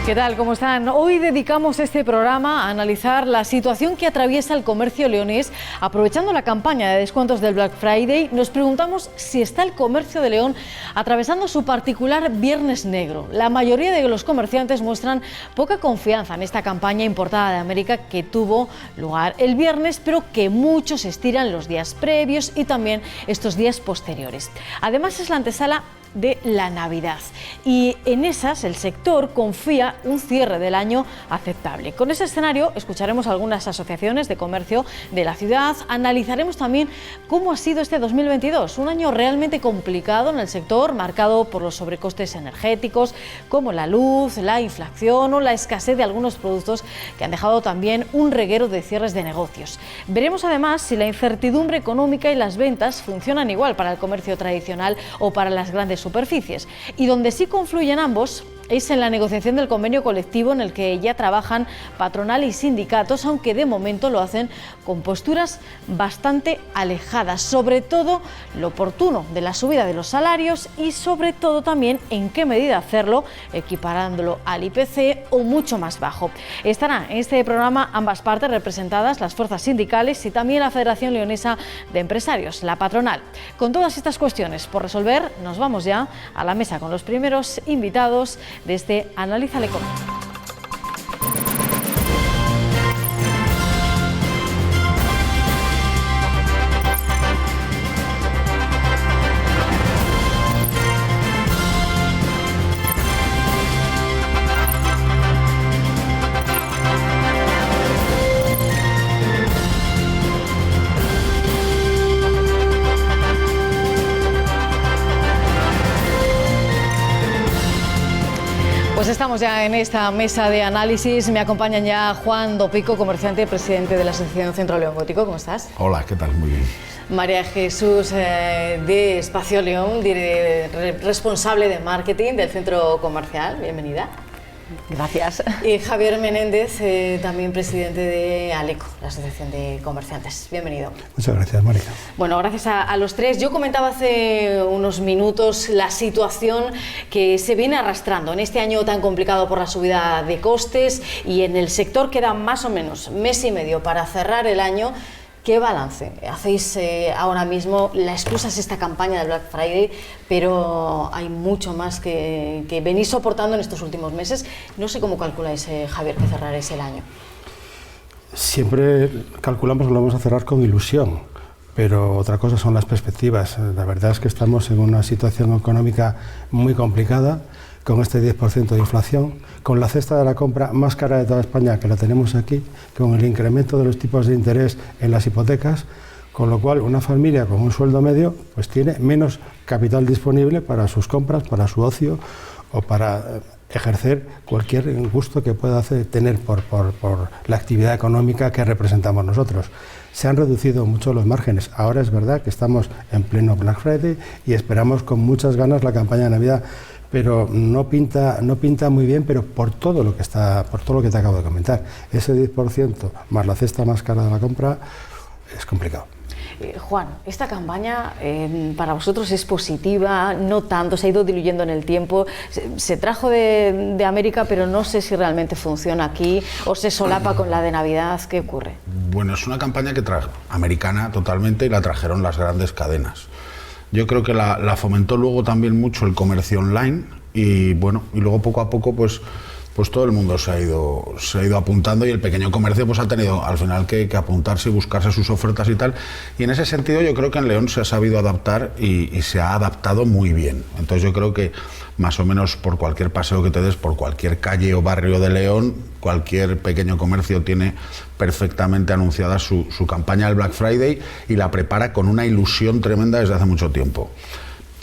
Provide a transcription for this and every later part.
¿Qué tal? ¿Cómo están? Hoy dedicamos este programa a analizar la situación que atraviesa el comercio leonés. Aprovechando la campaña de descuentos del Black Friday, nos preguntamos si está el comercio de León atravesando su particular Viernes Negro. La mayoría de los comerciantes muestran poca confianza en esta campaña importada de América que tuvo lugar el viernes, pero que muchos estiran los días previos y también estos días posteriores. Además, es la antesala de la Navidad y en esas el sector confía un cierre del año aceptable. Con ese escenario escucharemos algunas asociaciones de comercio de la ciudad, analizaremos también cómo ha sido este 2022, un año realmente complicado en el sector, marcado por los sobrecostes energéticos como la luz, la inflación o la escasez de algunos productos que han dejado también un reguero de cierres de negocios. Veremos además si la incertidumbre económica y las ventas funcionan igual para el comercio tradicional o para las grandes superficies, y donde sí confluyen ambos es en la negociación del convenio colectivo en el que ya trabajan patronal y sindicatos, aunque de momento lo hacen con posturas bastante alejadas, sobre todo lo oportuno de la subida de los salarios y sobre todo también en qué medida hacerlo, equiparándolo al IPC o mucho más bajo. Estarán en este programa ambas partes representadas, las fuerzas sindicales y también la Federación Leonesa de Empresarios, la patronal. Con todas estas cuestiones por resolver, nos vamos ya a la mesa con los primeros invitados de este Analízale Económico. Pues estamos ya en esta mesa de análisis. Me acompañan ya Juan Dopico, comerciante y presidente de la Asociación Centro León Gótico. ¿Cómo estás? Hola, ¿qué tal? Muy bien. María Jesús de Espacio León, responsable de marketing del centro comercial. Bienvenida. Gracias. Y Javier Menéndez, también presidente de ALECO, la Asociación de Comerciantes. Bienvenido. Muchas gracias, Mónica. Bueno, gracias a los tres. Yo comentaba hace unos minutos la situación que se viene arrastrando en este año tan complicado por la subida de costes, y en el sector queda más o menos mes y medio para cerrar el año. ¿Qué balance hacéis ahora mismo? La excusa es esta campaña de Black Friday, pero hay mucho más que venís soportando en estos últimos meses. No sé cómo calculáis, Javier, que cerraréis el año. Siempre calculamos que lo vamos a cerrar con ilusión, pero otra cosa son las perspectivas. La verdad es que estamos en una situación económica muy complicada, con este 10% de inflación, con la cesta de la compra más cara de toda España, que la tenemos aquí, con el incremento de los tipos de interés en las hipotecas, con lo cual una familia con un sueldo medio pues tiene menos capital disponible para sus compras, para su ocio o para ejercer cualquier gusto que pueda tener por la actividad económica que representamos nosotros. Se han reducido mucho los márgenes. Ahora es verdad que estamos en pleno Black Friday y esperamos con muchas ganas la campaña de Navidad, pero no pinta muy bien, pero por todo lo que te acabo de comentar. Ese 10% más la cesta más cara de la compra es complicado. Juan, esta campaña para vosotros es positiva, no tanto, se ha ido diluyendo en el tiempo, se trajo de América, pero no sé si realmente funciona aquí o se solapa con la de Navidad. ¿Qué ocurre? Bueno, es una campaña que americana totalmente, y la trajeron las grandes cadenas. Yo creo que la fomentó luego también mucho el comercio online, y bueno, y luego poco a poco pues todo el mundo se ha ido apuntando, y el pequeño comercio pues ha tenido al final que apuntarse y buscarse sus ofertas y tal. Y en ese sentido yo creo que en León se ha sabido adaptar y se ha adaptado muy bien. Entonces yo creo que más o menos por cualquier paseo que te des, por cualquier calle o barrio de León, cualquier pequeño comercio tiene perfectamente anunciada su campaña del Black Friday y la prepara con una ilusión tremenda desde hace mucho tiempo.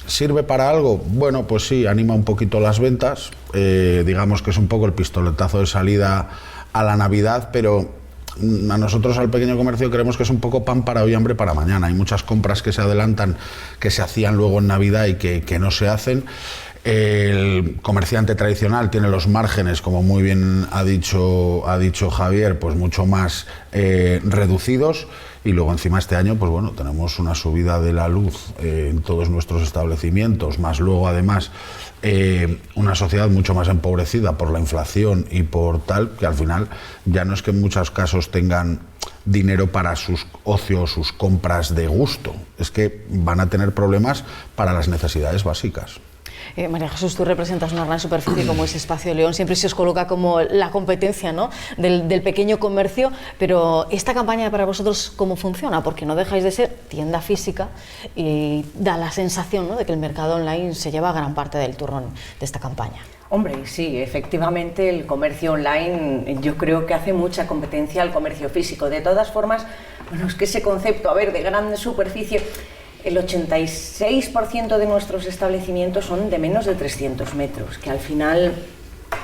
¿Sirve para algo? Bueno, pues sí, anima un poquito las ventas, digamos que es un poco el pistoletazo de salida a la Navidad, pero a nosotros, al pequeño comercio, creemos que es un poco pan para hoy, hambre para mañana. Hay muchas compras que se adelantan, que se hacían luego en Navidad y que no se hacen. El comerciante tradicional tiene los márgenes, como muy bien ha dicho Javier, pues mucho más reducidos, y luego encima este año pues bueno, tenemos una subida de la luz en todos nuestros establecimientos, más luego además una sociedad mucho más empobrecida por la inflación y por tal, que al final ya no es que en muchos casos tengan dinero para sus ocios, sus compras de gusto, es que van a tener problemas para las necesidades básicas. María Jesús, tú representas una gran superficie como es Espacio León, siempre se os coloca como la competencia, ¿no?, del pequeño comercio, pero esta campaña para vosotros, ¿cómo funciona? Porque no dejáis de ser tienda física y da la sensación, ¿no?, de que el mercado online se lleva gran parte del turrón de esta campaña. Hombre, sí, efectivamente el comercio online yo creo que hace mucha competencia al comercio físico. De todas formas, bueno, es que ese concepto, de gran superficie, el 86% de nuestros establecimientos son de menos de 300 metros, que al final,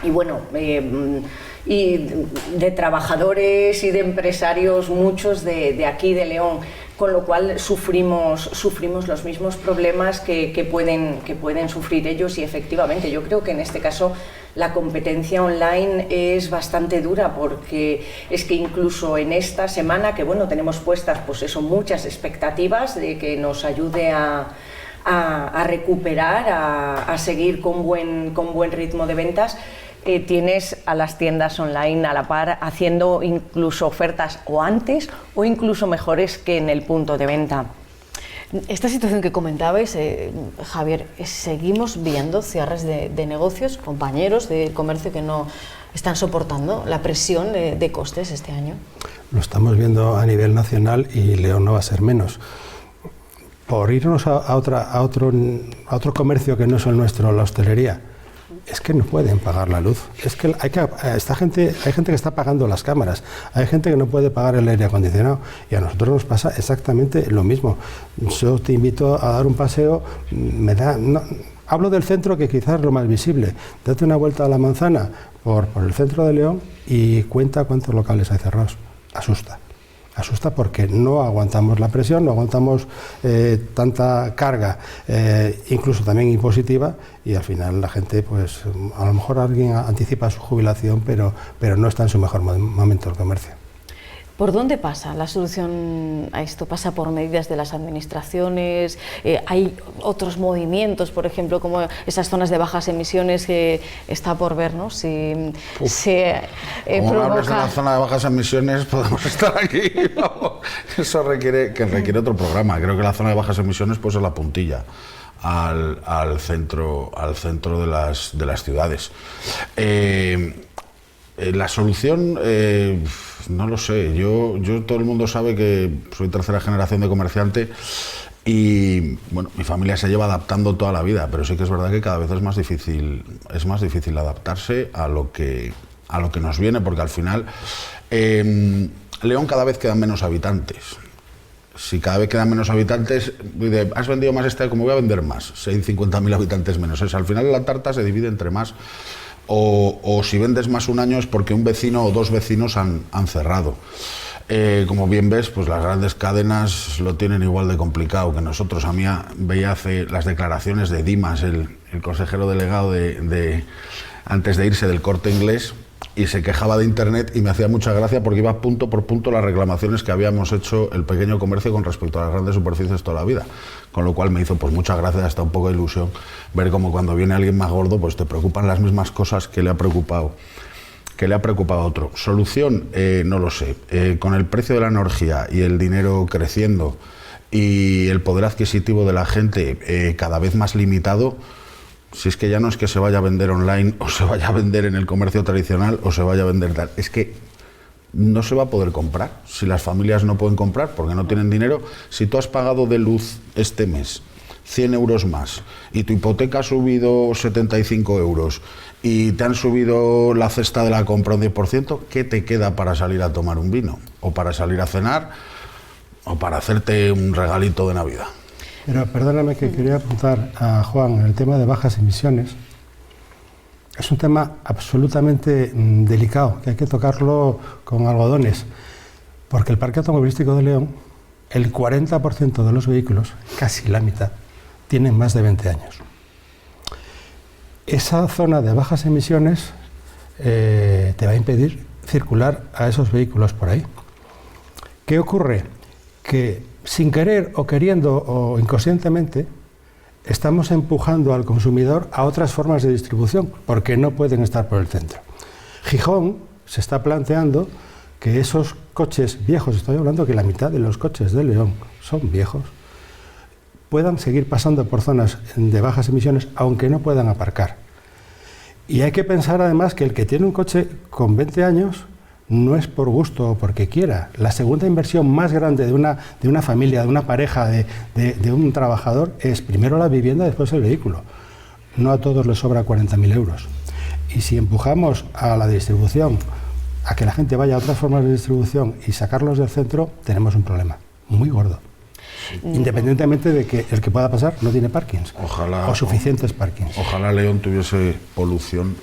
y bueno, y de trabajadores y de empresarios, muchos de aquí de León, con lo cual sufrimos los mismos problemas que pueden sufrir ellos, y efectivamente yo creo que en este caso la competencia online es bastante dura, porque es que incluso en esta semana, que bueno, tenemos puestas pues eso, muchas expectativas de que nos ayude a recuperar, a seguir con buen ritmo de ventas, tienes a las tiendas online a la par haciendo incluso ofertas o antes o incluso mejores que en el punto de venta. Esta situación que comentabais, Javier, seguimos viendo cierres de negocios, compañeros de comercio que no están soportando la presión de costes este año. Lo estamos viendo a nivel nacional y León no va a ser menos. Por irnos a otro comercio que no es el nuestro, la hostelería, es que no pueden pagar la luz. Es que hay gente que está pagando las cámaras, hay gente que no puede pagar el aire acondicionado, y a nosotros nos pasa exactamente lo mismo. Yo te invito a dar un paseo, hablo del centro, que quizás es lo más visible. Date una vuelta a la manzana por el centro de León y cuenta cuántos locales hay cerrados. Asusta porque no aguantamos la presión, no aguantamos tanta carga, incluso también impositiva, y al final la gente, pues a lo mejor alguien anticipa su jubilación, pero no está en su mejor momento el comercio. ¿Por dónde pasa la solución a esto? ¿Pasa por medidas de las administraciones? ¿Hay otros movimientos, por ejemplo, como esas zonas de bajas emisiones que está por ver, ¿no? Si se como hablas de la zona de bajas emisiones, podemos estar aquí. Eso requiere otro programa. Creo que la zona de bajas emisiones pues es la puntilla al centro de las ciudades. La solución, no lo sé. Yo todo el mundo sabe que soy tercera generación de comerciante y bueno, mi familia se lleva adaptando toda la vida, pero sí que es verdad que cada vez es más difícil adaptarse a lo que nos viene, porque al final León cada vez quedan menos habitantes. Si cada vez quedan menos habitantes, has vendido más este año, como voy a vender más, 50.000 habitantes menos. Al final la tarta se divide entre más. O si vendes más un año es porque un vecino o dos vecinos han cerrado. Como bien ves, pues las grandes cadenas lo tienen igual de complicado que nosotros. A mí veía hace las declaraciones de Dimas, el consejero delegado antes de irse del Corte Inglés, y se quejaba de Internet, y me hacía mucha gracia porque iba punto por punto las reclamaciones que habíamos hecho el pequeño comercio con respecto a las grandes superficies toda la vida, con lo cual me hizo pues mucha gracia, hasta un poco de ilusión, ver cómo cuando viene alguien más gordo pues te preocupan las mismas cosas que le ha preocupado a otro. Solución, no lo sé. Con el precio de la energía y el dinero creciendo y el poder adquisitivo de la gente cada vez más limitado, si es que ya no es que se vaya a vender online o se vaya a vender en el comercio tradicional o se vaya a vender tal, es que no se va a poder comprar. Si las familias no pueden comprar porque no tienen dinero, si tú has pagado de luz este mes 100 euros más y tu hipoteca ha subido 75 euros y te han subido la cesta de la compra un 10%, ¿qué te queda para salir a tomar un vino? O para salir a cenar o para hacerte un regalito de Navidad. Pero perdóname, que quería apuntar a Juan, el tema de bajas emisiones. Es un tema absolutamente delicado, que hay que tocarlo con algodones, porque el parque automovilístico de León, el 40% de los vehículos, casi la mitad, tienen más de 20 años. esa zona de bajas emisiones te va a impedir circular a esos vehículos por ahí. ¿Qué ocurre? Que sin querer o queriendo o inconscientemente estamos empujando al consumidor a otras formas de distribución porque no pueden estar por el centro. Gijón se está planteando que esos coches viejos, estoy hablando que la mitad de los coches de León son viejos, puedan seguir pasando por zonas de bajas emisiones aunque no puedan aparcar. Y hay que pensar además que el que tiene un coche con 20 años no es por gusto o porque quiera. La segunda inversión más grande de una familia, de una pareja, de un trabajador, es primero la vivienda, después el vehículo. No a todos les sobra 40.000 euros. Y si empujamos a la distribución, a que la gente vaya a otras formas de distribución y sacarlos del centro, tenemos un problema muy gordo. Independientemente de que el que pueda pasar no tiene parkings, o suficientes parkings. Ojalá León tuviese polución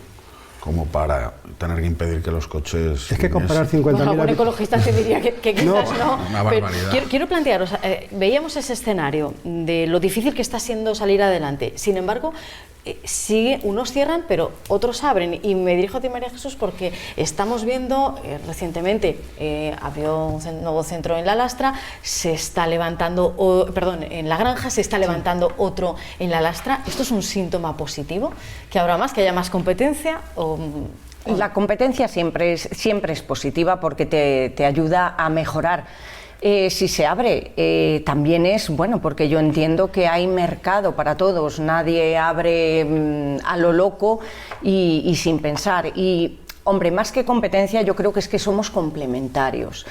como para tener que impedir que los coches... Es que comparar 50.000... Bueno, algún ecologista te diría que quizás no. Una barbaridad. Pero quiero plantearos, veíamos ese escenario de lo difícil que está siendo salir adelante. Sin embargo, unos cierran, pero otros abren. Y me dirijo a ti, María Jesús, porque estamos viendo recientemente, abrió un nuevo centro en La Lastra, se está levantando, en La Granja, se está levantando otro en La Lastra. ¿Esto es un síntoma positivo? ¿Que habrá más, que haya más competencia? La competencia siempre es positiva porque te ayuda a mejorar. Si se abre, también es bueno, porque yo entiendo que hay mercado para todos, nadie abre a lo loco y sin pensar. Y, hombre, más que competencia, yo creo que es que somos complementarios,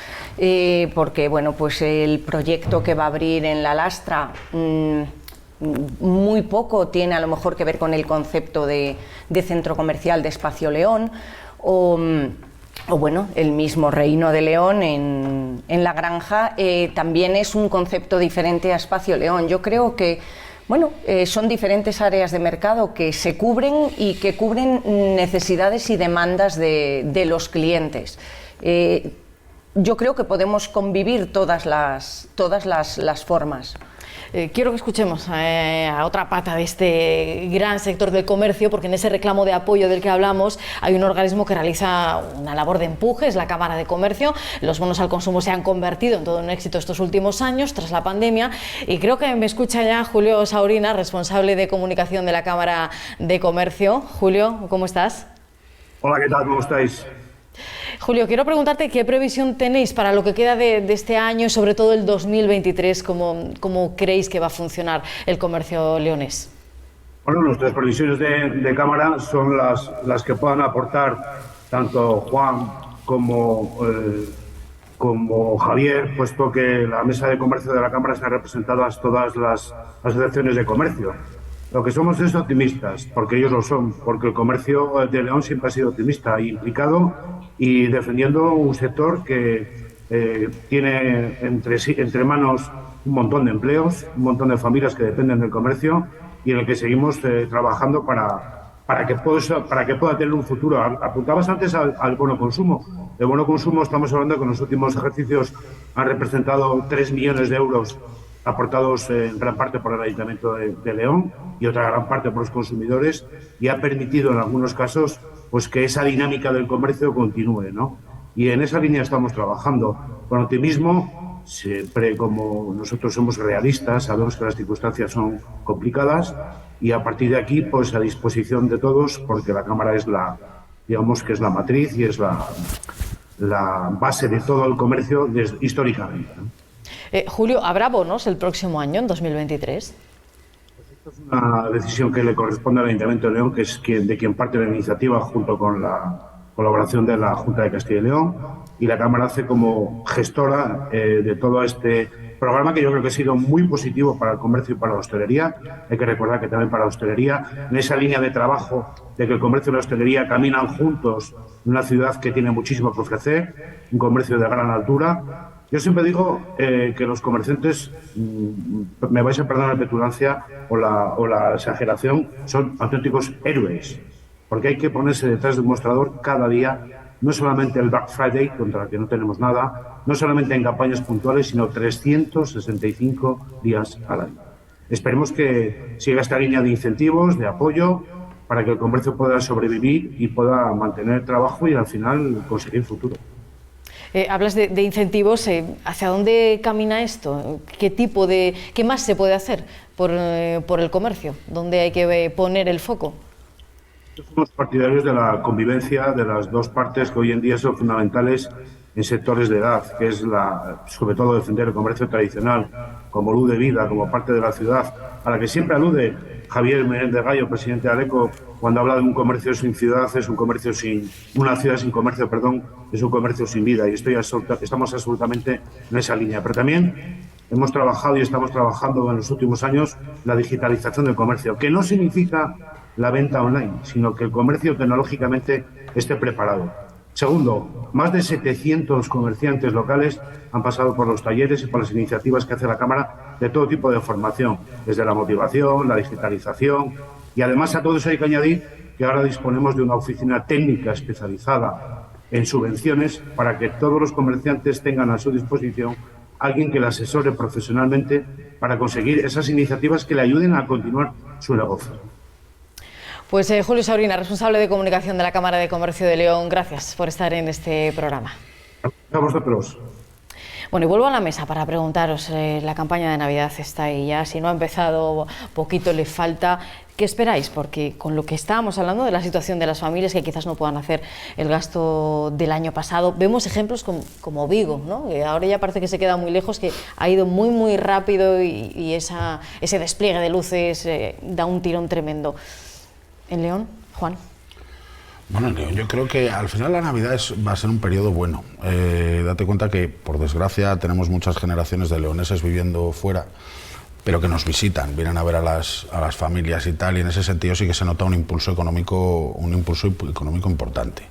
porque, bueno, pues el proyecto que va a abrir en La Lastra muy poco tiene a lo mejor que ver con el concepto de centro comercial de Espacio León, o bueno, el mismo Reino de León en La Granja también es un concepto diferente a Espacio León. Yo creo que, bueno, son diferentes áreas de mercado que se cubren y que cubren necesidades y demandas de los clientes. Yo creo que podemos convivir todas las formas. Quiero que escuchemos a otra pata de este gran sector del comercio, porque en ese reclamo de apoyo del que hablamos hay un organismo que realiza una labor de empuje, es la Cámara de Comercio. Los bonos al consumo se han convertido en todo un éxito estos últimos años, tras la pandemia, y creo que me escucha ya Julio Saurina, responsable de comunicación de la Cámara de Comercio. Julio, ¿cómo estás? Hola, ¿qué tal? ¿Cómo estáis? Julio, quiero preguntarte qué previsión tenéis para lo que queda de este año y sobre todo el 2023, cómo creéis que va a funcionar el comercio leonés. Bueno, nuestras previsiones de Cámara son las que puedan aportar tanto Juan como Javier, puesto que la mesa de comercio de la Cámara está representada todas las asociaciones de comercio. Lo que somos es optimistas, porque ellos lo son, porque el comercio de León siempre ha sido optimista e implicado y defendiendo un sector que tiene entre manos un montón de empleos, un montón de familias que dependen del comercio y en el que seguimos trabajando para que pueda tener un futuro. Apuntabas antes al bono consumo. El bono consumo, estamos hablando que en los últimos ejercicios han representado 3 millones de euros aportados en gran parte por el Ayuntamiento de León y otra gran parte por los consumidores, y ha permitido en algunos casos pues que esa dinámica del comercio continúe, ¿no? Y en esa línea estamos trabajando con optimismo, siempre como nosotros somos realistas, sabemos que las circunstancias son complicadas y a partir de aquí pues a disposición de todos, porque la Cámara es digamos que es la matriz y es la base de todo el comercio históricamente, ¿no? Julio, ¿habrá bonos el próximo año, en 2023? Esto es una decisión que le corresponde al Ayuntamiento de León, que es de quien parte la iniciativa junto con la colaboración de la Junta de Castilla y León, y la Cámara hace como gestora de todo este programa que yo creo que ha sido muy positivo para el comercio y para la hostelería. Hay que recordar que también para la hostelería, en esa línea de trabajo de que el comercio y la hostelería caminan juntos en una ciudad que tiene muchísimo que ofrecer, un comercio de gran altura. Yo siempre digo que los comerciantes, me vais a perdonar la petulancia o la exageración, son auténticos héroes, porque hay que ponerse detrás de un mostrador cada día, no solamente el Black Friday, contra el que no tenemos nada, no solamente en campañas puntuales, sino 365 días al año. Esperemos que siga esta línea de incentivos, de apoyo, para que el comercio pueda sobrevivir y pueda mantener trabajo y al final conseguir futuro. Hablas de incentivos, ¿hacia dónde camina esto? ¿Qué más se puede hacer por el comercio? ¿Dónde hay que poner el foco? Somos partidarios de la convivencia de las dos partes que hoy en día son fundamentales en sectores de edad, que es sobre todo defender el comercio tradicional como luz de vida, como parte de la ciudad, a la que siempre alude Javier Menéndez Gallo, presidente de ADECO, cuando habla de un comercio sin ciudad, una ciudad sin comercio, es un comercio sin vida, y estamos absolutamente en esa línea. Pero también hemos trabajado y estamos trabajando en los últimos años la digitalización del comercio, que no significa la venta online, sino que el comercio tecnológicamente esté preparado. Segundo, más de 700 comerciantes locales han pasado por los talleres y por las iniciativas que hace la Cámara de todo tipo de formación, desde la motivación, la digitalización, y además a todo eso hay que añadir que ahora disponemos de una oficina técnica especializada en subvenciones para que todos los comerciantes tengan a su disposición alguien que le asesore profesionalmente para conseguir esas iniciativas que le ayuden a continuar su negocio. Pues Julio Saurina, responsable de comunicación de la Cámara de Comercio de León, gracias por estar en este programa. A vosotros. Bueno, y vuelvo a la mesa para preguntaros, la campaña de Navidad está ahí ya, si no ha empezado, poquito le falta. ¿Qué esperáis? Porque con lo que estábamos hablando de la situación de las familias que quizás no puedan hacer el gasto del año pasado, vemos ejemplos como Vigo, ¿no? Que ahora ya parece que se queda muy lejos, que ha ido muy rápido y ese despliegue de luces da un tirón tremendo. ¿En León, Juan? Bueno, en León yo creo que al final la Navidad va a ser un periodo bueno. Date cuenta que, por desgracia, tenemos muchas generaciones de leoneses viviendo fuera, pero que nos visitan, vienen a ver a las familias y tal, y en ese sentido sí que se nota un impulso económico importante.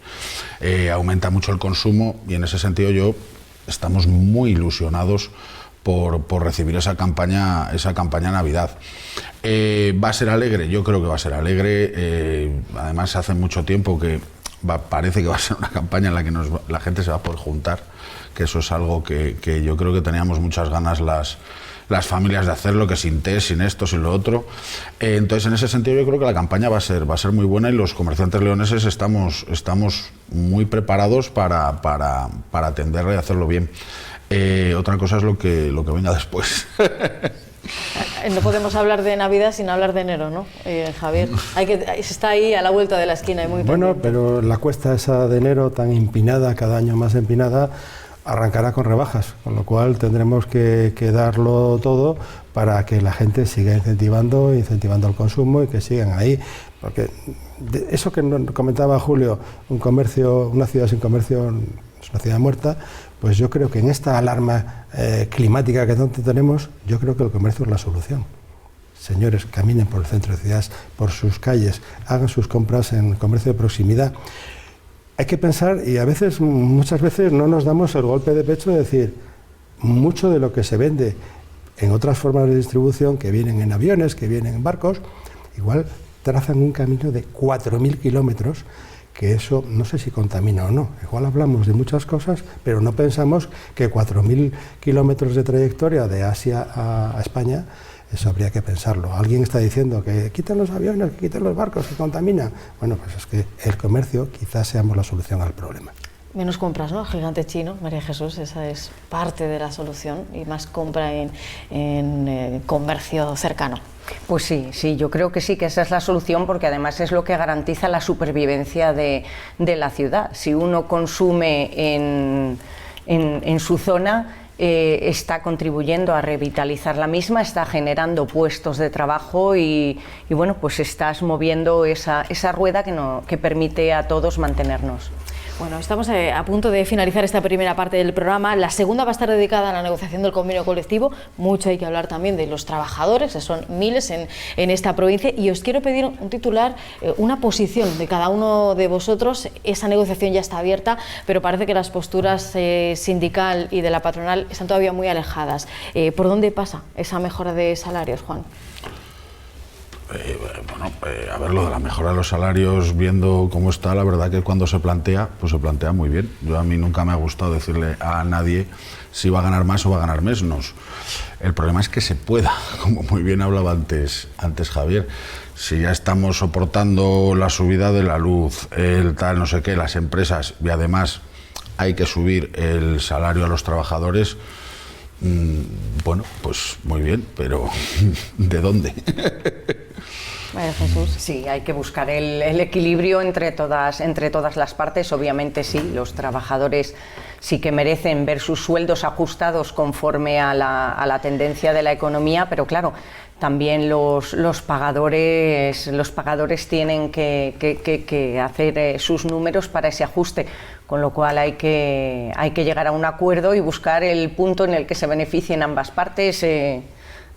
Aumenta mucho el consumo y en ese sentido estamos muy ilusionados por recibir esa campaña Navidad. ¿Va a ser alegre? Yo creo que va a ser alegre. Además, hace mucho tiempo que parece que va a ser una campaña en la que la gente se va a poder juntar, que eso es algo que yo creo que teníamos muchas ganas las familias de hacerlo, que sin test, sin esto, sin lo otro. Entonces, en ese sentido, yo creo que la campaña va a ser muy buena y los comerciantes leoneses estamos muy preparados para atenderla y hacerlo bien. Otra cosa es lo que venga después. No podemos hablar de Navidad sin hablar de enero, ¿no, Javier? Está ahí a la vuelta de la esquina y muy bueno, pendiente. Pero la cuesta esa de enero tan empinada, cada año más empinada, arrancará con rebajas, con lo cual tendremos que darlo todo para que la gente siga incentivando el consumo y que sigan ahí, porque eso que comentaba Julio, una ciudad sin comercio es una ciudad muerta. Pues yo creo que en esta alarma climática que tanto tenemos, yo creo que el comercio es la solución. Señores, caminen por el centro de ciudades, por sus calles, hagan sus compras en comercio de proximidad. Hay que pensar, y muchas veces no nos damos el golpe de pecho de decir, mucho de lo que se vende en otras formas de distribución, que vienen en aviones, que vienen en barcos, igual trazan un camino de 4.000 kilómetros, que eso no sé si contamina o no. Igual hablamos de muchas cosas, pero no pensamos que 4.000 kilómetros de trayectoria de Asia a España, eso habría que pensarlo. Alguien está diciendo que quiten los aviones, que quiten los barcos, que contaminan. Bueno, pues es que el comercio quizás seamos la solución al problema. Menos compras, ¿no? Gigante chino, María Jesús, esa es parte de la solución, y más compra en comercio cercano. Pues sí, yo creo que sí, que esa es la solución, porque además es lo que garantiza la supervivencia de la ciudad. Si uno consume en su zona, está contribuyendo a revitalizar la misma, está generando puestos de trabajo y bueno, pues estás moviendo esa rueda que permite a todos mantenernos. Bueno, estamos a punto de finalizar esta primera parte del programa. La segunda va a estar dedicada a la negociación del convenio colectivo. Mucho hay que hablar también de los trabajadores, que son miles en esta provincia. Y os quiero pedir un titular, una posición de cada uno de vosotros. Esa negociación ya está abierta, pero parece que las posturas sindical y de la patronal están todavía muy alejadas. ¿Por dónde pasa esa mejora de salarios, Juan? A ver, lo de la mejora de los salarios, viendo cómo está, la verdad que cuando se plantea, pues se plantea muy bien. A mí nunca me ha gustado decirle a nadie si va a ganar más o va a ganar menos. El problema es que se pueda, como muy bien hablaba antes Javier. Si ya estamos soportando la subida de la luz, el tal, no sé qué, las empresas, y además hay que subir el salario a los trabajadores, bueno, pues muy bien, pero ¿de dónde? María Jesús. Sí, hay que buscar el equilibrio entre todas las partes. Obviamente sí, los trabajadores sí que merecen ver sus sueldos ajustados conforme a la tendencia de la economía, pero claro, también los pagadores tienen que hacer sus números para ese ajuste, con lo cual hay que llegar a un acuerdo y buscar el punto en el que se beneficien ambas partes de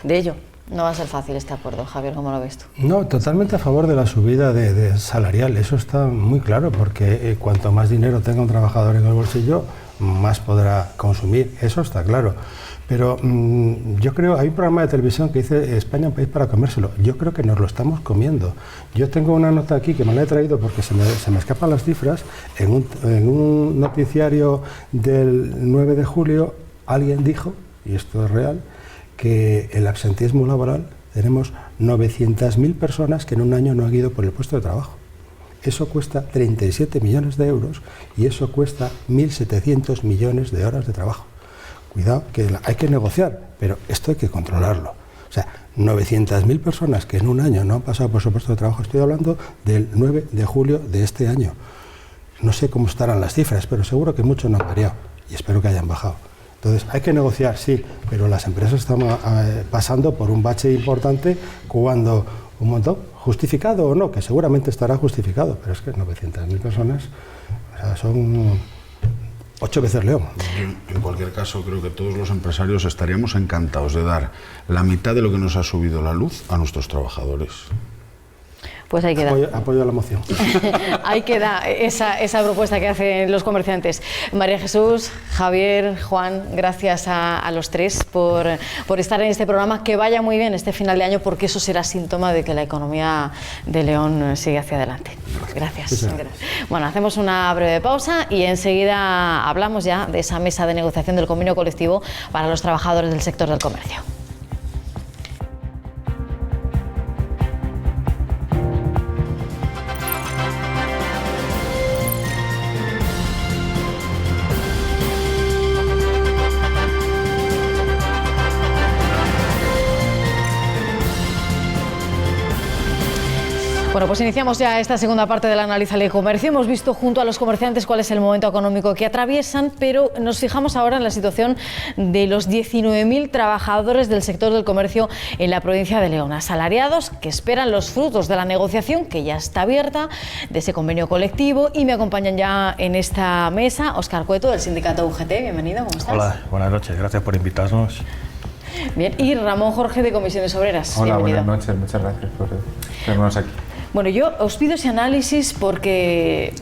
ello. No va a ser fácil este acuerdo, Javier, ¿cómo lo ves tú? No, totalmente a favor de la subida de salarial, eso está muy claro, porque cuanto más dinero tenga un trabajador en el bolsillo, más podrá consumir, eso está claro. Pero yo creo, hay un programa de televisión que dice España un país para comérselo. Yo creo que nos lo estamos comiendo. Yo tengo una nota aquí que me la he traído porque se me escapan las cifras. En un noticiario del 9 de julio alguien dijo, y esto es real, que el absentismo laboral tenemos 900.000 personas que en un año no han ido por el puesto de trabajo. Eso cuesta 37 millones de euros y eso cuesta 1.700 millones de horas de trabajo. Cuidado, que hay que negociar, pero esto hay que controlarlo. O sea, 900.000 personas que en un año no han pasado por su puesto de trabajo, estoy hablando del 9 de julio de este año. No sé cómo estarán las cifras, pero seguro que muchos no han variado y espero que hayan bajado. Entonces, hay que negociar, sí, pero las empresas están pasando por un bache importante cuando un montón, justificado o no, que seguramente estará justificado, pero es que 900.000 personas, o sea, son 8 veces León. En cualquier caso, creo que todos los empresarios estaríamos encantados de dar la mitad de lo que nos ha subido la luz a nuestros trabajadores. Pues ahí queda. Apoyo a la moción. Ahí queda esa propuesta que hacen los comerciantes. María Jesús, Javier, Juan, gracias a los tres por estar en este programa. Que vaya muy bien este final de año, porque eso será síntoma de que la economía de León sigue hacia adelante. Gracias. Sí, bueno, hacemos una breve pausa y enseguida hablamos ya de esa mesa de negociación del convenio colectivo para los trabajadores del sector del comercio. Bueno, pues iniciamos ya esta segunda parte del análisis del comercio. Hemos visto junto a los comerciantes cuál es el momento económico que atraviesan, pero nos fijamos ahora en la situación de los 19.000 trabajadores del sector del comercio en la provincia de León, asalariados que esperan los frutos de la negociación que ya está abierta, de ese convenio colectivo, y me acompañan ya en esta mesa Óscar Cueto, del sindicato UGT. Bienvenido, ¿cómo estás? Hola, buenas noches, gracias por invitarnos. Bien, y Ramón Jorge, de Comisiones Obreras. Hola, bienvenido. buenas noches, muchas gracias por tenernos aquí. Bueno, yo os pido ese análisis porque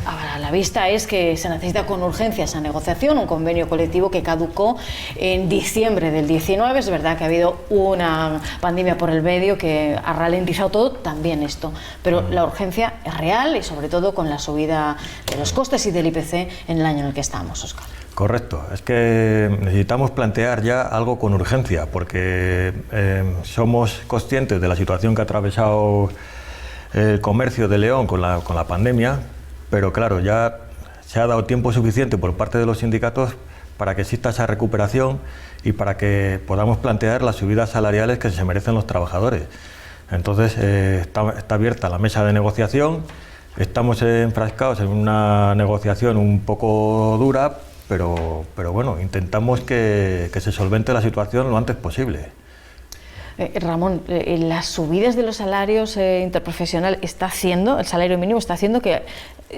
a la vista es que se necesita con urgencia esa negociación, un convenio colectivo que caducó en diciembre del 19. Es verdad que ha habido una pandemia por el medio que ha ralentizado todo, también esto, pero la urgencia es real y sobre todo con la subida de los costes y del IPC en el año en el que estamos, Óscar. Correcto, es que necesitamos plantear ya algo con urgencia porque somos conscientes de la situación que ha atravesado el comercio de León con la pandemia, pero claro, ya se ha dado tiempo suficiente por parte de los sindicatos para que exista esa recuperación y para que podamos plantear las subidas salariales que se merecen los trabajadores. Entonces está abierta la mesa de negociación, estamos enfrascados en una negociación un poco dura, pero bueno, intentamos que se solvente la situación lo antes posible. Ramón, las subidas de los salarios interprofesional está haciendo, el salario mínimo está haciendo que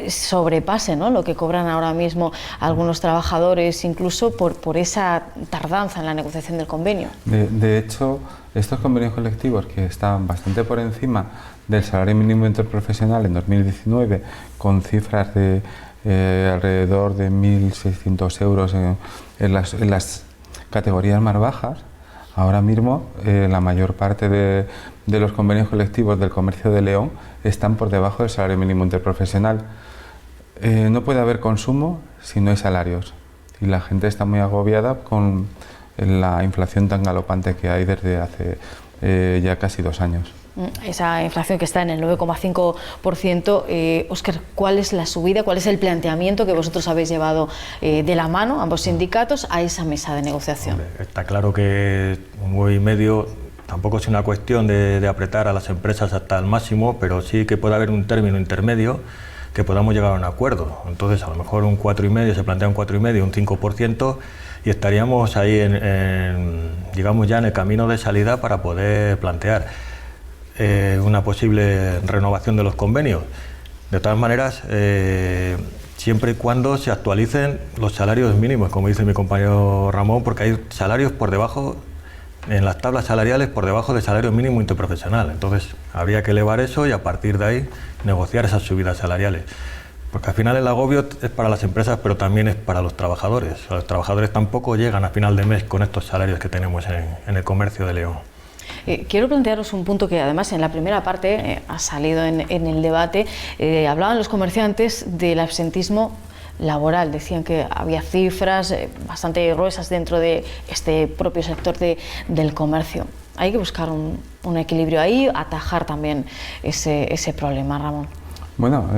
sobrepase, ¿no?, lo que cobran ahora mismo algunos trabajadores, incluso por esa tardanza en la negociación del convenio. De hecho, estos convenios colectivos que estaban bastante por encima del salario mínimo interprofesional en 2019, con cifras de alrededor de 1.600 euros en las categorías más bajas, Ahora mismo la mayor parte de los convenios colectivos del comercio de León están por debajo del salario mínimo interprofesional. No puede haber consumo si no hay salarios y la gente está muy agobiada con la inflación tan galopante que hay desde hace ya casi 2 años. Esa inflación que está en el 9,5%. Óscar, ¿cuál es la subida, cuál es el planteamiento que vosotros habéis llevado de la mano, ambos sindicatos, a esa mesa de negociación? Hombre, está claro que un 9,5 tampoco es una cuestión de apretar a las empresas hasta el máximo, pero sí que puede haber un término intermedio que podamos llegar a un acuerdo. Entonces, a lo mejor un 4,5, se plantea un 4,5, un 5%, y estaríamos ahí, digamos, ya en el camino de salida para poder plantear una posible renovación de los convenios. De todas maneras, siempre y cuando se actualicen los salarios mínimos, como dice mi compañero Ramón, porque hay salarios por debajo, en las tablas salariales, por debajo del salario mínimo interprofesional. Entonces, habría que elevar eso y a partir de ahí negociar esas subidas salariales. Porque al final el agobio es para las empresas, pero también es para los trabajadores. Los trabajadores tampoco llegan a final de mes con estos salarios que tenemos en el comercio de León. Quiero plantearos un punto que además en la primera parte ha salido en el debate. Hablaban los comerciantes del absentismo laboral. Decían que había cifras bastante gruesas dentro de este propio sector del comercio. Hay que buscar un equilibrio ahí, atajar también ese problema, Ramón. Bueno,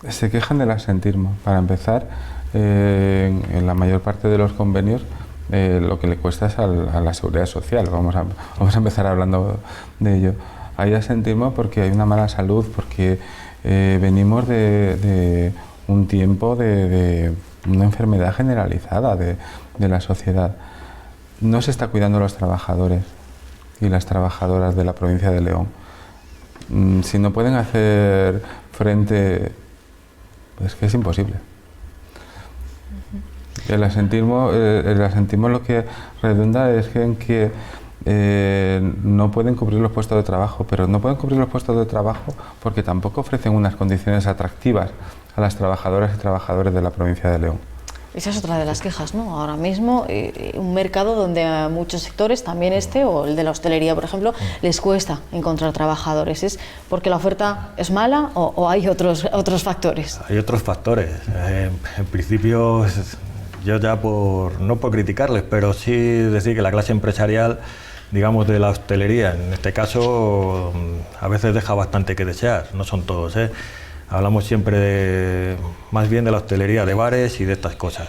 se quejan del absentismo. Para empezar, en la mayor parte de los convenios lo que le cuesta es a la seguridad social. Vamos a empezar hablando de ello. Hay absentismo porque hay una mala salud, porque venimos de un tiempo de una enfermedad generalizada de la sociedad. No se está cuidando a los trabajadores y las trabajadoras de la provincia de León. Si no pueden hacer frente, es que es imposible. El asentismo lo que redunda es en que no pueden cubrir los puestos de trabajo, pero no pueden cubrir los puestos de trabajo porque tampoco ofrecen unas condiciones atractivas a las trabajadoras y trabajadores de la provincia de León. Esa es otra de las quejas, ¿no? Ahora mismo un mercado donde a muchos sectores, también o el de la hostelería, por ejemplo, les cuesta encontrar trabajadores. ¿Es porque la oferta es mala o hay otros factores? Hay otros factores. En principio, yo ya no por criticarles, pero sí decir que la clase empresarial, digamos, de la hostelería, en este caso, a veces deja bastante que desear. No son todos, ¿eh? Hablamos siempre más bien de la hostelería, de bares y de estas cosas.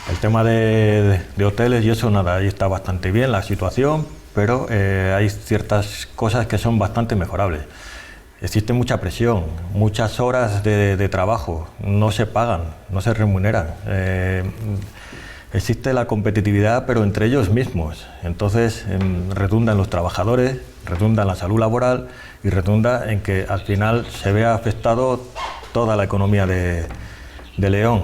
El tema de hoteles y eso, nada, ahí está bastante bien la situación, pero hay ciertas cosas que son bastante mejorables. Existe mucha presión, muchas horas de trabajo, no se pagan, no se remuneran. Existe la competitividad, pero entre ellos mismos. Entonces, redunda en los trabajadores, redunda en la salud laboral y redunda en que al final se vea afectado toda la economía de León.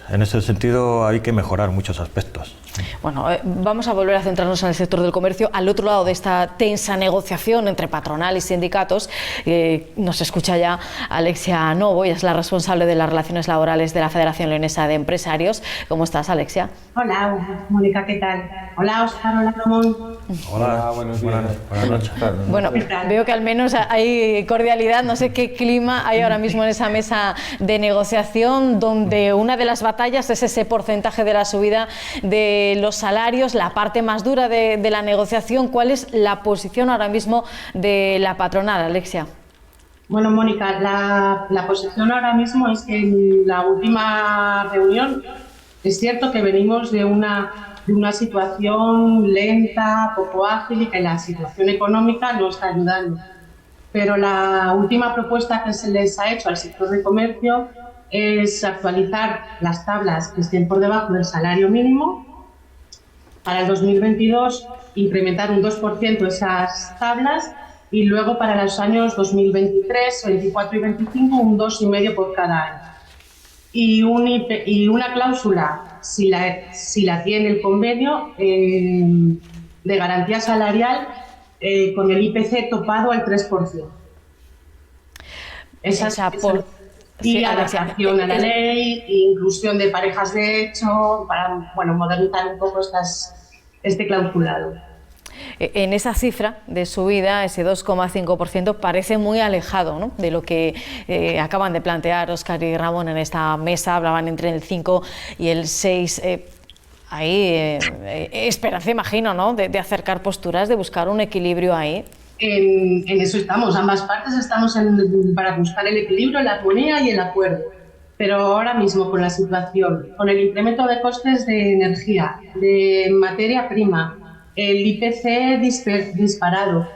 En ese sentido hay que mejorar muchos aspectos. Bueno, vamos a volver a centrarnos en el sector del comercio. Al otro lado de esta tensa negociación entre patronal y sindicatos, nos escucha ya Alexia Novo, ella es la responsable de las relaciones laborales de la Federación Leonesa de Empresarios. ¿Cómo estás, Alexia? Hola, Mónica, ¿qué tal? Hola, Óscar, hola, Ramón. Hola, buenos días. Buenas noches. Bueno, veo que al menos hay cordialidad. No sé qué clima hay ahora mismo en esa mesa de negociación, donde una de las batallas es ese porcentaje de la subida de los salarios, la parte más dura de la negociación. ¿Cuál es la posición ahora mismo de la patronal, Alexia? Bueno, Mónica, la posición ahora mismo es que en la última reunión es cierto que venimos de una situación lenta, poco ágil y que la situación económica no está ayudando. Pero la última propuesta que se les ha hecho al sector de comercio es actualizar las tablas que estén por debajo del salario mínimo. Para el 2022 implementar un 2% esas tablas y luego para los años 2023, 24 y 25 un 2,5% por cada año. Y una cláusula, si la tiene el convenio, de garantía salarial con el IPC topado al 3%. Y adaptación a la ley, inclusión de parejas de hecho, para modernizar un poco esté clausurado. En esa cifra de subida, ese 2,5%, parece muy alejado, ¿no?, de lo que acaban de plantear Óscar y Ramón en esta mesa. Hablaban entre el 5 y el 6. Hay esperanza, imagino, ¿no?, de acercar posturas, de buscar un equilibrio ahí. En eso estamos, ambas partes estamos para buscar el equilibrio, la armonía y el acuerdo. Pero ahora mismo, con la situación, con el incremento de costes de energía, de materia prima, el IPC disparado,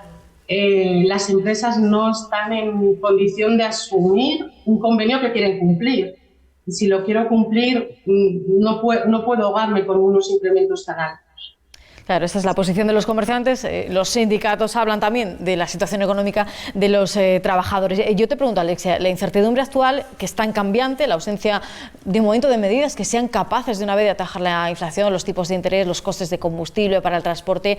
las empresas no están en condición de asumir un convenio que quieren cumplir. Y si lo quiero cumplir, no puedo ahogarme con unos incrementos tan altos. Claro, esa es la posición de los comerciantes. Los sindicatos hablan también de la situación económica de los trabajadores. Yo te pregunto, Alexia, la incertidumbre actual, que es tan cambiante, la ausencia de un momento de medidas que sean capaces de una vez de atajar la inflación, los tipos de interés, los costes de combustible para el transporte,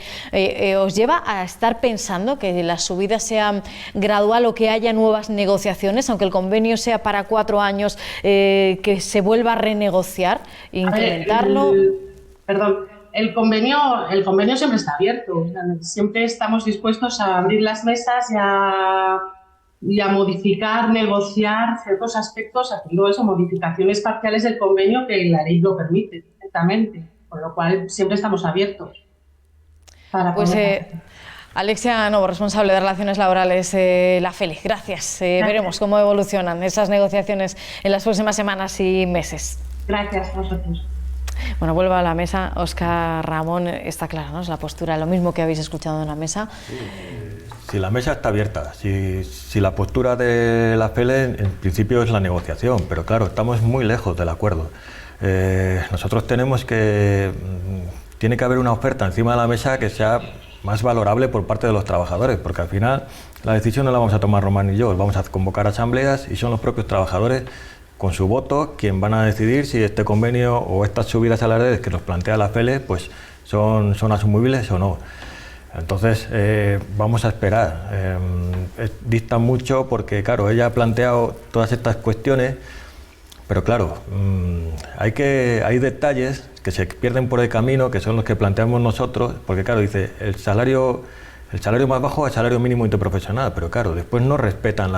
¿os lleva a estar pensando que la subida sea gradual o que haya nuevas negociaciones, aunque el convenio sea para 4 años, que se vuelva a renegociar, incrementarlo? El convenio siempre está abierto, siempre estamos dispuestos a abrir las mesas y a modificar, negociar ciertos aspectos, haciendo eso, modificaciones parciales del convenio que la ley lo permite perfectamente, con lo cual siempre estamos abiertos. Alexia Novo, responsable de Relaciones Laborales, la FELE, gracias. Veremos cómo evolucionan esas negociaciones en las próximas semanas y meses. Gracias a vosotros. Bueno, vuelvo a la mesa. Óscar, Ramón, está clara, ¿no? Es la postura, lo mismo que habéis escuchado en la mesa. Sí, la mesa está abierta. Si la postura de la FELE en principio es la negociación, pero claro, estamos muy lejos del acuerdo. Nosotros tiene que haber una oferta encima de la mesa que sea más valorable por parte de los trabajadores, porque al final la decisión no la vamos a tomar Román y yo, vamos a convocar asambleas y son los propios trabajadores con su voto quien van a decidir si este convenio o estas subidas salariales que nos plantea la FELE pues son asumibles o no. Entonces vamos a esperar. Dista mucho porque claro, ella ha planteado todas estas cuestiones, pero claro, hay detalles que se pierden por el camino, que son los que planteamos nosotros, porque claro, dice el salario más bajo es el salario mínimo interprofesional, pero claro, después no respetan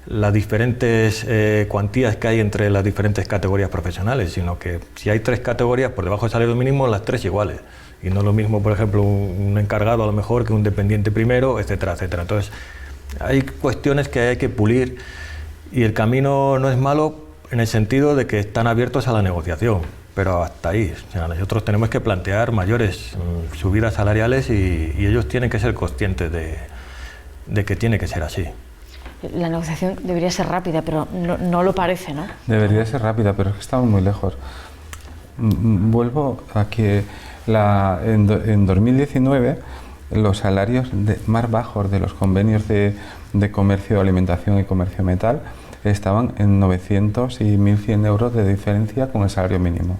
las diferentes cuantías que hay entre las diferentes categorías profesionales, sino que si hay 3 categorías por debajo del salario mínimo, las 3 iguales. Y no es lo mismo, por ejemplo, un encargado a lo mejor que un dependiente primero, etcétera, etcétera. Entonces, hay cuestiones que hay que pulir y el camino no es malo en el sentido de que están abiertos a la negociación, pero hasta ahí. O sea, nosotros tenemos que plantear mayores subidas salariales y ellos tienen que ser conscientes de que tiene que ser así. La negociación debería ser rápida, pero no lo parece, ¿no? Debería ser rápida, pero es que estamos muy lejos. Vuelvo a que en 2019 los salarios más bajos de los convenios de comercio, alimentación y comercio metal estaban en 900 y 1.100 euros de diferencia con el salario mínimo.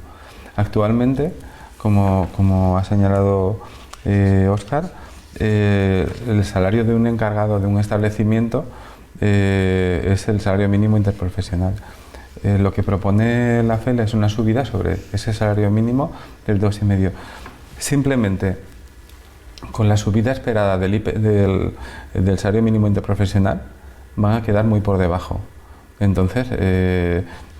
Actualmente, como ha señalado Óscar, el salario de un encargado de un establecimiento es el salario mínimo interprofesional. Lo que propone la FELE es una subida sobre ese salario mínimo del 2,5. Simplemente con la subida esperada del salario mínimo interprofesional van a quedar muy por debajo. Entonces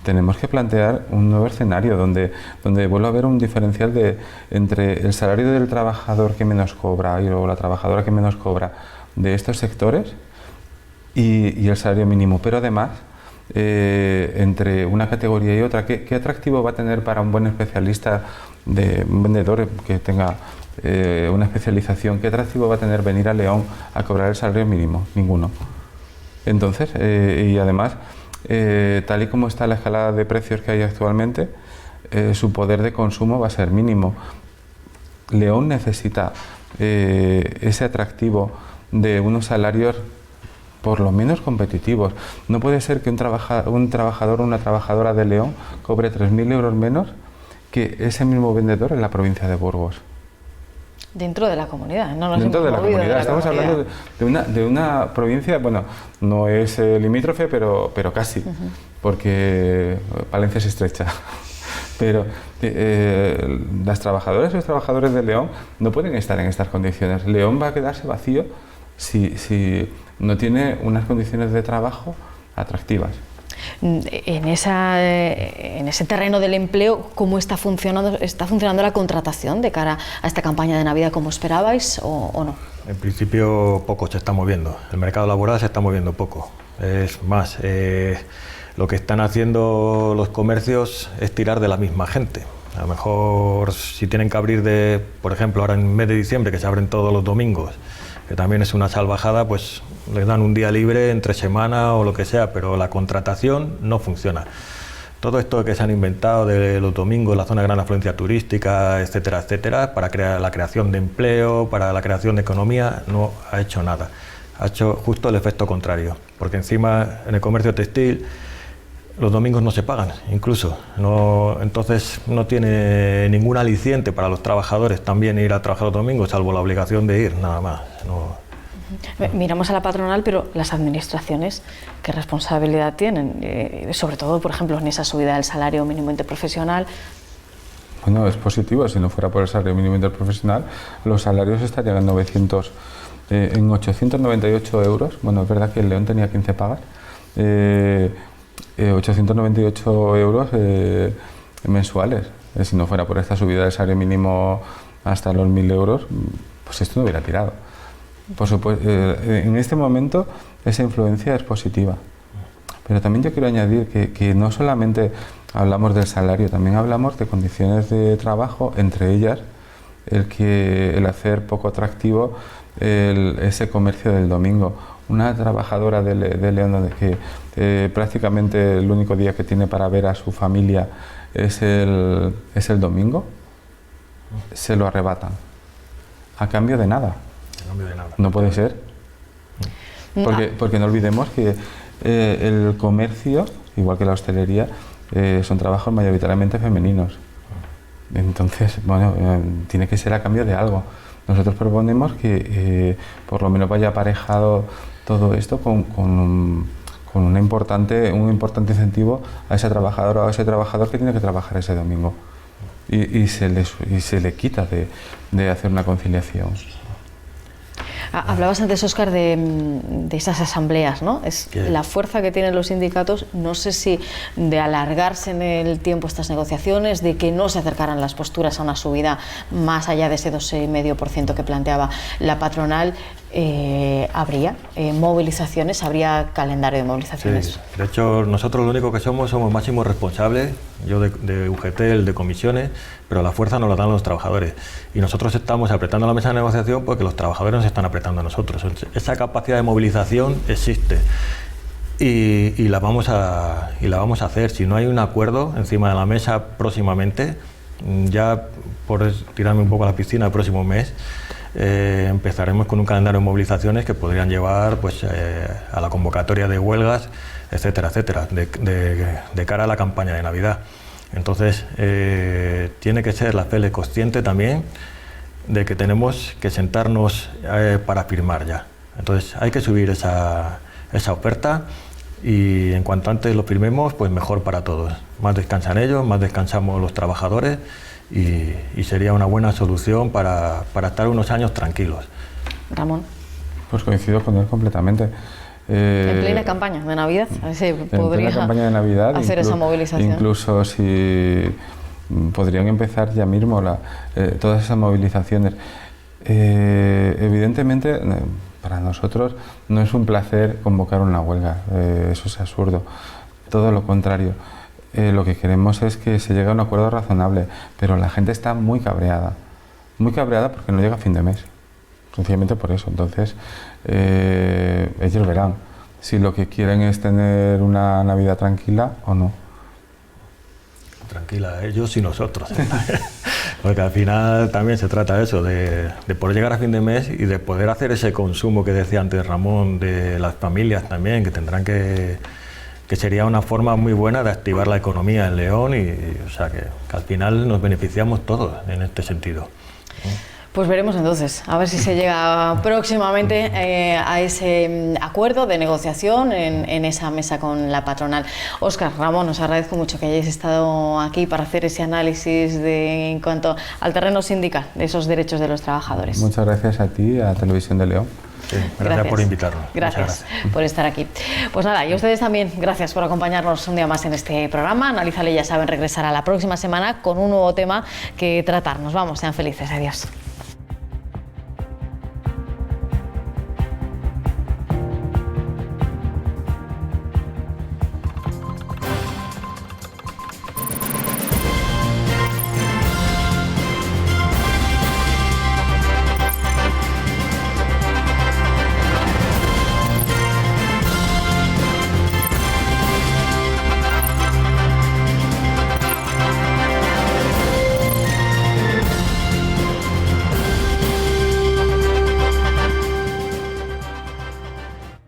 tenemos que plantear un nuevo escenario donde vuelva a haber un diferencial entre el salario del trabajador que menos cobra o la trabajadora que menos cobra de estos sectores y el salario mínimo, pero además entre una categoría y otra, ¿qué atractivo va a tener para un buen especialista, un vendedor que tenga una especialización, qué atractivo va a tener venir a León a cobrar el salario mínimo? Ninguno. Entonces, y además, tal y como está la escalada de precios que hay actualmente, su poder de consumo va a ser mínimo. León necesita ese atractivo de unos salarios por lo menos competitivos. No puede ser que un trabajador o una trabajadora de León cobre 3.000 euros menos que ese mismo vendedor en la provincia de Burgos. Dentro de la comunidad, no nos dentro de la comunidad. Estamos hablando de una provincia, bueno, no es limítrofe, pero casi, porque Palencia es estrecha. Pero las trabajadoras y los trabajadores de León no pueden estar en estas condiciones. León va a quedarse vacío si no tiene unas condiciones de trabajo atractivas. En ese terreno del empleo, ¿cómo está funcionando la contratación de cara a esta campaña de Navidad como esperabais o no? En principio poco se está moviendo, el mercado laboral se está moviendo poco. Es más, lo que están haciendo los comercios es tirar de la misma gente. A lo mejor si tienen que abrir por ejemplo, ahora en el mes de diciembre, que se abren todos los domingos, que también es una salvajada, pues les dan un día libre entre semana o lo que sea, pero la contratación no funciona. Todo esto que se han inventado de los domingos, la zona de gran afluencia turística, etcétera, etcétera, para la creación de empleo, para la creación de economía, no ha hecho nada. Ha hecho justo el efecto contrario, porque encima en el comercio textil los domingos no se pagan, incluso. Entonces no tiene ningún aliciente para los trabajadores también ir a trabajar los domingos, salvo la obligación de ir, nada más. Miramos a la patronal, pero las administraciones, ¿qué responsabilidad tienen? Sobre todo, por ejemplo, en esa subida del salario mínimo interprofesional. Bueno, es positivo. Si no fuera por el salario mínimo interprofesional, los salarios estarían en 898 euros. Bueno, es verdad que el León tenía 15 pagas. 898 euros mensuales. Si no fuera por esta subida del salario mínimo hasta los 1.000 euros, pues esto no hubiera tirado. Por supuesto, en este momento esa influencia es positiva. Pero también yo quiero añadir que no solamente hablamos del salario, también hablamos de condiciones de trabajo, entre ellas el hacer poco atractivo ese comercio del domingo. Una trabajadora de León, donde que prácticamente el único día que tiene para ver a su familia es el domingo, se lo arrebatan a cambio de nada. No puede ser, porque no olvidemos que el comercio, igual que la hostelería, son trabajos mayoritariamente femeninos. Entonces, bueno, tiene que ser a cambio de algo. Nosotros proponemos que por lo menos vaya aparejado todo esto con un importante incentivo a esa trabajadora o a ese trabajador que tiene que trabajar ese domingo. Y se le quita de hacer una conciliación. Hablabas antes, Óscar, de esas asambleas, ¿no? Es la fuerza que tienen los sindicatos, no sé si de alargarse en el tiempo estas negociaciones, de que no se acercaran las posturas a una subida más allá de ese 2,5% que planteaba la patronal. ¿Habría movilizaciones? ¿Habría calendario de movilizaciones? Sí. De hecho, nosotros lo único que somos máximos responsables, yo de UGT, el de comisiones, pero la fuerza nos la dan los trabajadores. Y nosotros estamos apretando la mesa de negociación porque los trabajadores nos están apretando a nosotros. Esa capacidad de movilización existe y la vamos a hacer. Si no hay un acuerdo encima de la mesa próximamente, ya por tirarme un poco a la piscina el próximo mes, empezaremos con un calendario de movilizaciones que podrían llevar pues, a la convocatoria de huelgas, etcétera, etcétera, de cara a la campaña de Navidad. Entonces, tiene que ser la FELE consciente también de que tenemos que sentarnos para firmar ya. Entonces, hay que subir esa oferta y en cuanto antes lo firmemos, pues mejor para todos. Más descansan ellos, más descansamos los trabajadores y sería una buena solución para estar unos años tranquilos. Ramón. Pues coincido con él completamente. En plena campaña de Navidad se podría hacer esa movilización. Incluso si podrían empezar ya mismo todas esas movilizaciones. Evidentemente, para nosotros no es un placer convocar una huelga, eso es absurdo. Todo lo contrario. Lo que queremos es que se llegue a un acuerdo razonable, pero la gente está muy cabreada porque no llega a fin de mes, sencillamente por eso. Entonces, ellos verán si lo que quieren es tener una Navidad tranquila o no. Tranquila, ellos y nosotros. Porque al final también se trata de eso, de poder llegar a fin de mes y de poder hacer ese consumo que decía antes Ramón, de las familias también, que tendrán que sería una forma muy buena de activar la economía en León o sea que al final nos beneficiamos todos en este sentido. Pues veremos entonces, a ver si se llega próximamente a ese acuerdo de negociación en esa mesa con la patronal. Óscar, Ramón, os agradezco mucho que hayáis estado aquí para hacer ese análisis en cuanto al terreno sindical de esos derechos de los trabajadores. Muchas gracias a ti, a Televisión de León. Sí, gracias por invitarnos. Gracias por estar aquí. Pues nada, y a ustedes también, gracias por acompañarnos un día más en este programa. Analízale, ya saben, regresará la próxima semana con un nuevo tema que tratar. Nos vamos, sean felices. Adiós.